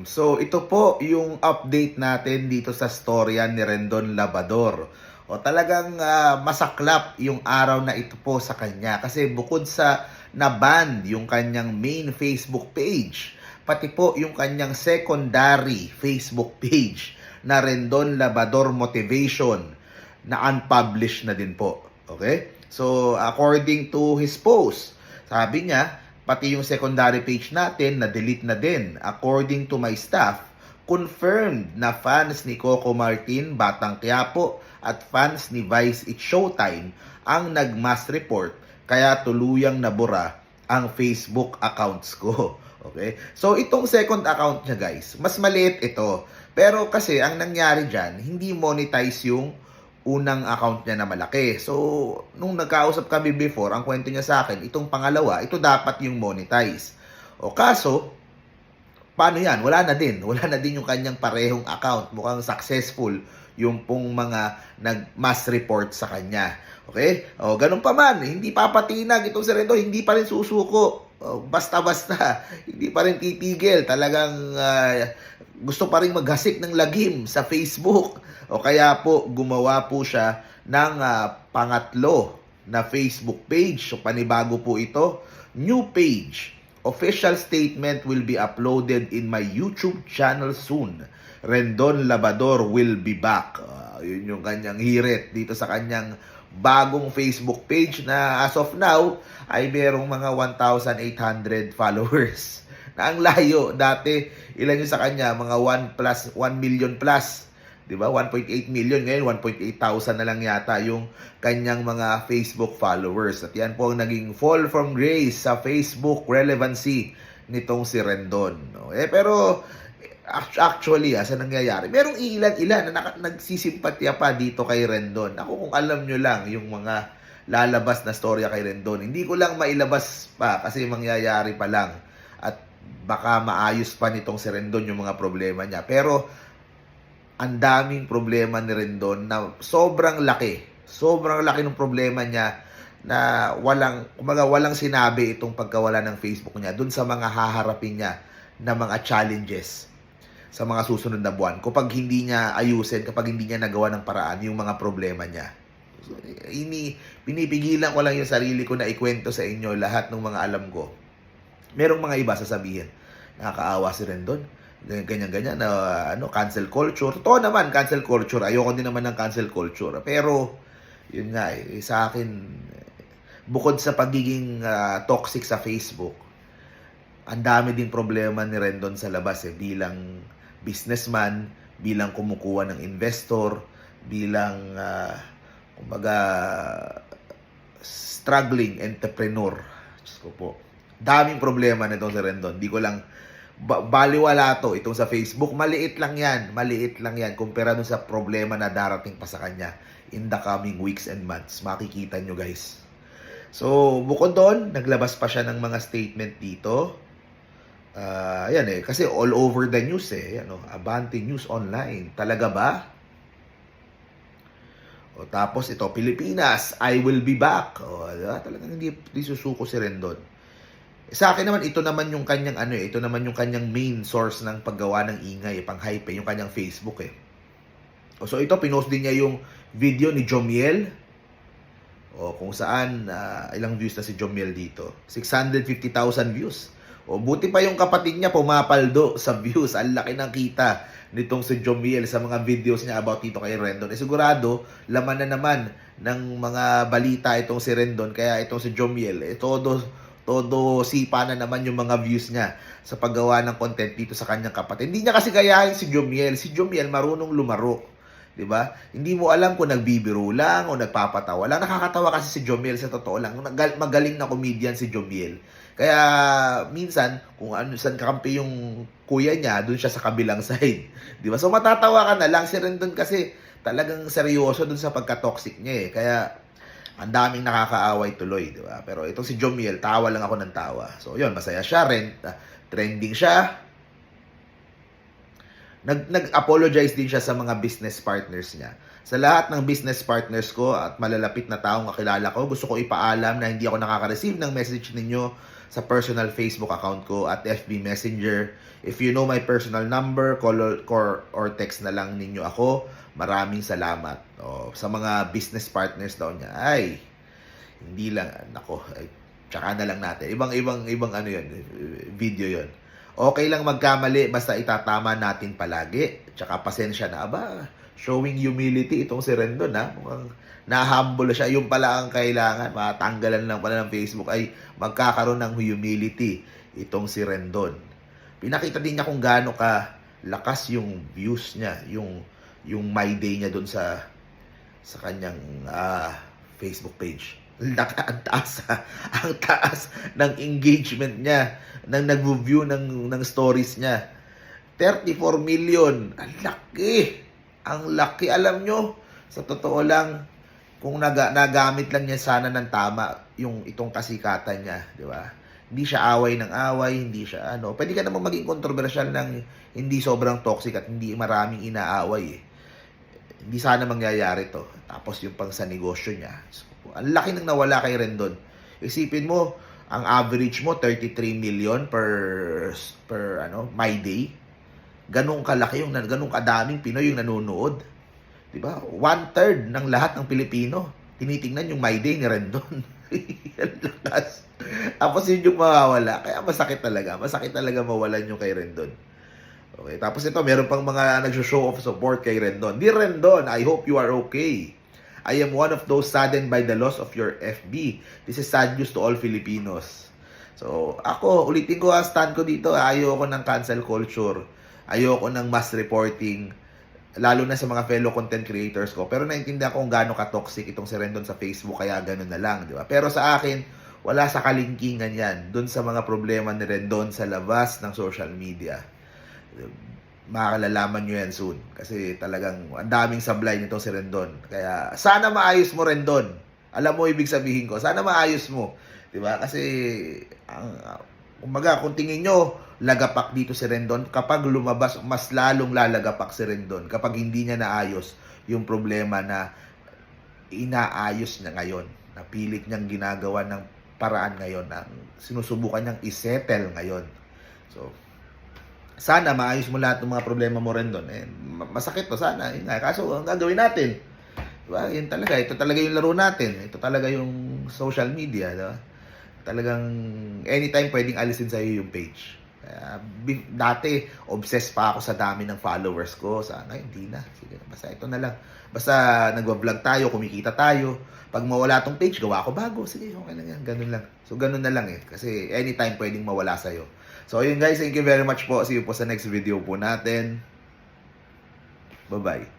So ito po yung update natin dito sa storya ni Rendon Labrador. O talagang masaklap yung araw na ito po sa kanya kasi bukod sa na-ban yung kanyang main Facebook page, pati po yung kanyang secondary Facebook page na Rendon Labrador Motivation na unpublished na din po. Okay? So according to his post, sabi niya, pati yung secondary page natin na-delete na din. According to my staff, confirmed na fans ni Coco Martin, Batang Quiapo, at fans ni Vice It's Showtime ang nag-mass report, kaya tuluyang nabura ang Facebook accounts ko. Okay? So, itong second account niya, guys, mas maliit ito. Pero kasi, ang nangyari dyan, hindi monetize yung unang account niya na malaki. So, nung nagkausap kami before, ang kwento niya sa akin, itong pangalawa, ito dapat yung monetize. O kaso, paano yan? Wala na din. Wala na din yung kanyang parehong account. Mukhang successful yung pong mga nag-mass report sa kanya. Okay? O, ganun pa man. Hindi papatinag itong si Rendon. Hindi pa rin susuko. O, basta-basta. Hindi pa rin titigil. Talagang gusto pa rin maghasik ng lagim sa Facebook. O kaya po, gumawa po siya ng pangatlo na Facebook page. So, panibago po ito. New page. Official statement will be uploaded in my YouTube channel soon. Rendon Labrador will be back. Yun yung kanyang hirit dito sa kanyang bagong Facebook page na as of now ay merong mga 1,800 followers. Na ang layo. Dati, ilan yung sa kanya? Mga 1 million plus. Diba? 1.8 million. Ngayon, 1.8 thousand na lang yata yung kanyang mga Facebook followers. At yan po ang naging fall from grace sa Facebook relevancy nitong si Rendon. No? Pero, actually, sa nangyayari, merong ilan-ilan na nagsisimpatya pa dito kay Rendon. Ako, kung alam nyo lang yung mga lalabas na storya kay Rendon, hindi ko lang mailabas pa kasi mangyayari pa lang. At baka maayos pa nitong si Rendon yung mga problema niya. Pero, ang daming problema ni Rendon na sobrang laki. Sobrang laki ng problema niya na walang sinabi itong pagkawala ng Facebook niya dun sa mga haharapin niya na mga challenges sa mga susunod na buwan. Kapag hindi niya ayusin, kapag hindi niya nagawa ng paraan yung mga problema niya. So, pinipigilan ko lang yung sarili ko na ikwento sa inyo lahat ng mga alam ko. Merong mga iba sasabihin, nakakaawa si Rendon. Ganyan-ganyan na cancel culture. Totoo naman, cancel culture. Ayoko din naman ng cancel culture. Pero, yun nga sa akin, bukod sa pagiging toxic sa Facebook, ang dami din problema ni Rendon sa labas bilang businessman, bilang kumukuha ng investor, bilang kumbaga struggling entrepreneur. Diyos ko po. Daming problema nito si Rendon. Di ko lang baliwala to itong sa Facebook. Maliit lang yan kumpara dun sa problema na darating pa sa kanya in the coming weeks and months. Makikita nyo, guys. So, bukod doon, naglabas pa siya ng mga statement dito. Yan kasi all over the news Abante News Online. Talaga ba? O, tapos ito, Pilipinas, I will be back. O, talagang hindi susuko si Rendon. Sa akin naman, ito naman yung kanyang ito naman yung kanyang main source ng paggawa ng ingay, pang-hype, yung kanyang Facebook So ito, pinost din niya yung video ni Jomiel. Kung saan, ilang views na si Jomiel dito? 650,000 views. Buti pa yung kapatid niya pumapaldo sa views. Ang laki ng kita nitong si Jomiel sa mga videos niya about dito kay Rendon. Sigurado, laman na naman ng mga balita itong si Rendon. Kaya itong si Jomiel, todo sipa na naman yung mga views niya sa paggawa ng content dito sa kanyang kapatid. Hindi niya kasi kayahin si Jomiel. Si Jomiel marunong lumaro. Diba? Hindi mo alam kung nagbibiro lang o nagpapatawa lang. Nakakatawa kasi si Jomiel sa totoo lang. Magaling na comedian si Jomiel. Kaya minsan, kung saan kakampi yung kuya niya, dun siya sa kabilang side. Diba? So matatawa ka na lang. Si Rendon kasi talagang seryoso dun sa pagka-toxic niya Kaya ang daming nakakaaway tuloy, di ba? Pero itong si Jomiel, tawa lang ako ng tawa. So, yun, masaya siya. Trending siya. Nag-apologize din siya sa mga business partners niya. Sa lahat ng business partners ko at malalapit na taong kakilala ko, gusto ko ipaalam na hindi ako nakaka-receive ng message ninyo sa personal Facebook account ko at FB Messenger. If you know my personal number, call or text na lang ninyo ako. Maraming salamat. Sa mga business partners daw niya, ay, hindi lang, nako, ay, tsaka na lang natin. Ibang ano yun, video yun. Okay lang magkamali, basta itatama natin palagi. Tsaka pasensya na. Aba, showing humility itong si Rendon, ha? Mukhang na-humble siya. Yung pala ang kailangan, matanggalan lang pala ng Facebook, ay magkakaroon ng humility itong si Rendon. Pinakita din niya kung gaano ka lakas yung views niya, yung My Day niya doon sa kanyang Facebook page. Ang taas, ang taas ng engagement niya, ng nag-view ng stories niya. 34 million. Ang laki. Ang laki. Alam nyo, sa totoo lang, kung nagamit lang niya sana ng tama itong kasikatan niya, di ba? Hindi siya away ng away, hindi siya ano. Pwede ka naman maging kontrobersyal ng hindi sobrang toxic at hindi maraming inaaway. Hindi sana mangyayari to. Tapos yung pang sa negosyo niya. So, ang laki nang nawala kay Rendon. Isipin mo, ang average mo 33 million per My Day. Ganong kalaki ganong kadaming Pinoy yung nanonood. 'Di ba? 1/3 ng lahat ng Pilipino tinitingnan yung My Day ni Rendon. Ang lakas. Tapos yun yung mawawala. Kaya masakit talaga. Masakit talaga mawalan yung kay Rendon. Okay, tapos ito, meron pang mga nag-show of support kay Rendon. Dear Rendon, I hope you are okay. I am one of those saddened by the loss of your FB. This is sad news to all Filipinos. So, ako, ulitin ko ang stand ko dito. Ayoko ng cancel culture. Ayoko ng mass reporting. Lalo na sa mga fellow content creators ko. Pero naintindihan ko kung gaano ka-toxic itong si Rendon sa Facebook. Kaya ganun na lang, di ba? Pero sa akin, wala sa kalingkingan yan. Doon sa mga problema ni Rendon sa labas ng social media. Makakalalaman nyo yan soon. Kasi talagang ang daming sablay nito si Rendon. Kaya sana maayos mo, Rendon. Alam mo ibig sabihin ko. Sana maayos mo. Diba? Kasi kumbaga, kung tingin nyo lagapak dito si Rendon, kapag lumabas, mas lalong lalagapak si Rendon kapag hindi niya naayos yung problema na inaayos niya ngayon. Napilit niyang ginagawa ng paraan ngayon. Sinusubukan niyang isettle ngayon. So, sana maayos mo lahat ng mga problema mo rin doon. Masakit to sana. Kaso, ang gagawin natin. Diba? Yun talaga. Ito talaga yung laro natin. Ito talaga yung social media. Diba? Talagang anytime pwedeng alisin sa'yo yung page. Dati, obsessed pa ako sa dami ng followers ko. Ngayon, hindi na. Sige, basta ito na lang. Basta nagwa-vlog tayo, kumikita tayo. Pag mawala tong page, gawa ko bago. Sige, okay lang yan. Ganun lang. So, ganun na lang eh. Kasi anytime pwedeng mawala sa'yo. So, ayun guys. Thank you very much po. See you po sa next video po natin. Bye-bye.